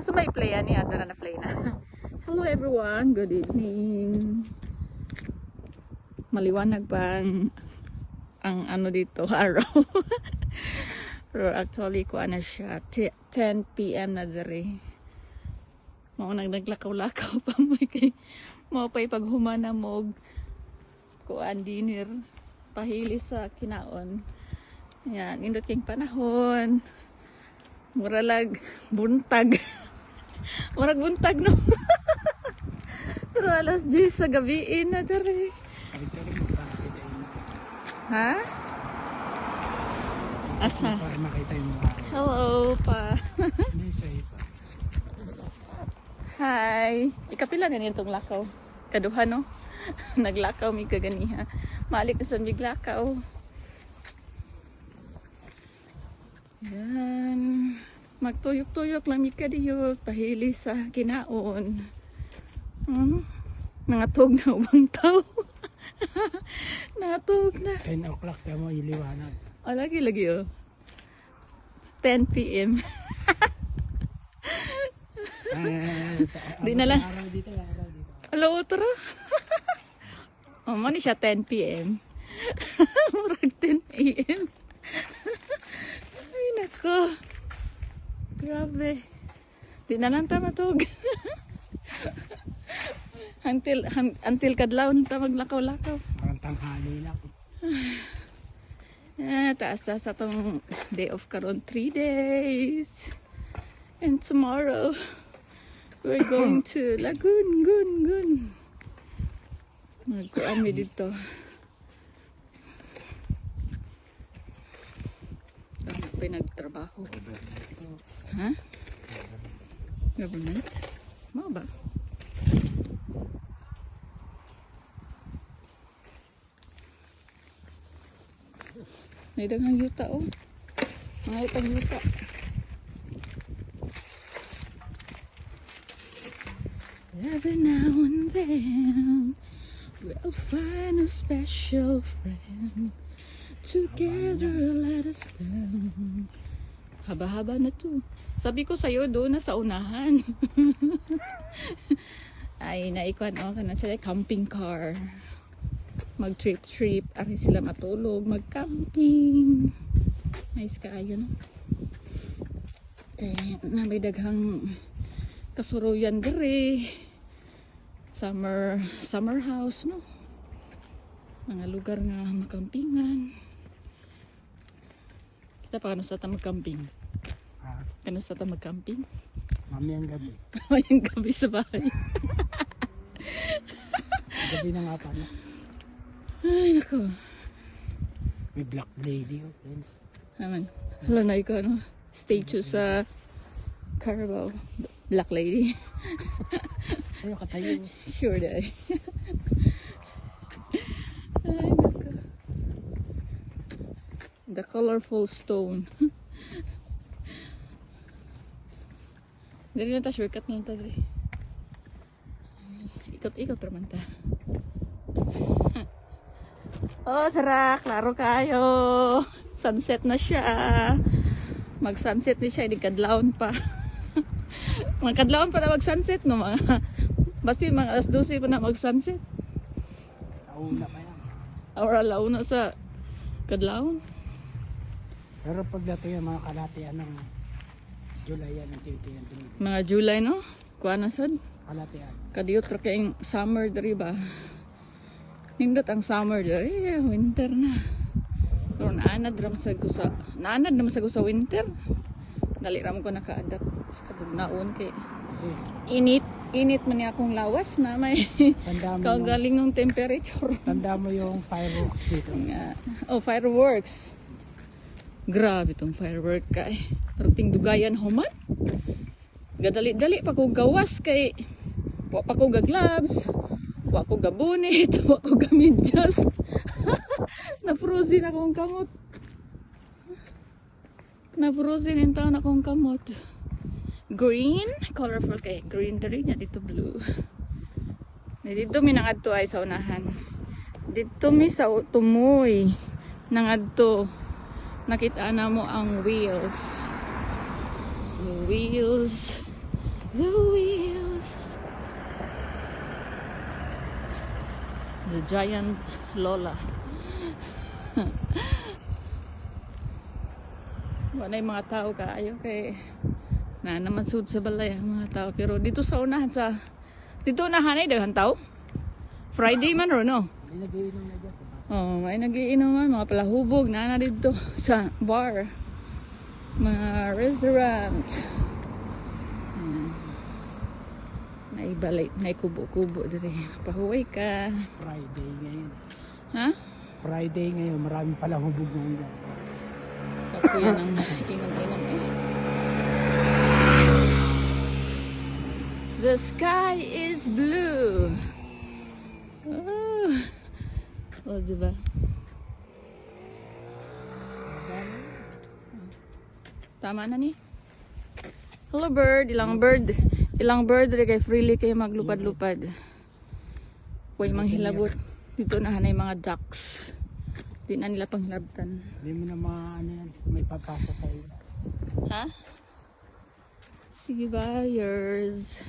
Asa may play ani adara na play na. Hello everyone, good evening. Maliwanag pa ang ano dito araw. Pero actually ko ana siya 10 PM na diri. Mao nang naglakaw-lakaw pa mo kay mao pay paghumana mo kuan dinner pahili sa kinaon. Yan, indot king panahon. Muralag buntag. Murag buntag no. Pero alas 10 sa gabi na dere. Ha? Asa? Para makita yung mga Hello pa. hindi safe. Hi. Ikapila na nitong lakaw. Kaduha no. Naglakaw mi kaganiha. Malik na sa miglakaw. Yan. Magtuyok-tuyok lang mi kadiyot. Pahili sa kinaon. Nangatog na ubang tao. Nangatog na. 10 o'clock ka mo iliwanag. Oh, lagi oh. 10 PM. Di na lang. Araw dito, araw dito. Hello, tara. Oh, mani siya 10 PM. Murag 10 AM. Ay, nako. Grabe. Di na lang ta matug. until kadlaw ta maglakaw-lakaw. Parang tanghali lang. Taas sa tong day off karon 3 days. And tomorrow we're going to Lagoon. Magkuan mi dito. Tama pa nagtrabaho. Ha? Government? Mga ba? May daghang yuta oh. Mga itang yuta. Every now and then we'll find a special friend. Together let us stand. Haba-haba na to. Sabi ko sa'yo doon na sa unahan. Ay naikuan oh kana sila camping car. Mag trip ari sila matulog, mag camping. Nice kaayo no. Eh may daghang kasuruyan diri. Summer house no. Mga lugar nga makampingan. Kita pa kano sa ta magcamping? Ha? Kano sa ta magcamping? Mamayang gabi. Mamayang gabi sa bahay. Gabi na nga pala. Ay nako. May black lady. Okay. Naman. Hala na ikaw no. Statue sa Carabao. Black lady. Ayaw katayo. Sure day. Ay nako. The colorful stone. Dali na ta shortcut na ta dali. Ikot-ikot raman ta. Oh, tara, klaro kayo. Sunset na siya. Mag-sunset na siya, hindi kadlawon pa. Magkadlawon pa na mag-sunset no mga. Basta mga alas 12 pa na mag-sunset. Nauna pa yan. Or alauna sa kadlawon. Pero pagdating yung mga kalatian ng July yan ang titiyan. Mga July no? Kuha na sad. Kalatian. Kadiyot ra kayong summer diri ba? Nindot ang summer diri, winter na. Pero naanad naman sa gusa winter. Dali ram ko naka-adapt sa kadugnaon kay Kasi init man ni akong lawas na may tanda mo, kaugaling ng temperature. tanda mo yung fireworks dito. Oh, fireworks. Grabe tong firework kay. Rating dugayan human. Gadali-dali pa ko gawas kay wa pa ko ga gloves. Wa ko ga bonnet, wa ko ga medyas. Na-frozen akong kamot. Na-frozen yung taon akong kamot. Green, colorful kay green diri nya dito blue. Dito mi nangadto ay sa unahan. Dito mi sa tumoy nangadto. Nakita na mo ang wheels. So wheels The wheels. The giant Lola. Wala yung mga tao kaayo kay na naman sud sa balay ang mga tao, pero dito sa unahan sa dito unahan ay daghan tao. Friday man ro no. May nagiinom na dyan. Oh, may nagiinuman mga palahubog na dito sa bar. Mga restaurant. Naibalay, naikubo-kubo diri. Pahuway ka. Friday ngayon. Ha? Friday ngayon, maraming palang hubog ngayon dyan. Kakuya ng inom-inom eh. The sky is blue. Oh, oh diba? Tama na ni. Hello bird, ilang bird rin kay freely kayo maglupad-lupad. Huwag manghilabot. Dito na hanay mga ducks. Di na nila panghilabtan. Hindi mo na ano yan, may papasa sa iyo. Ha? Sige buyers.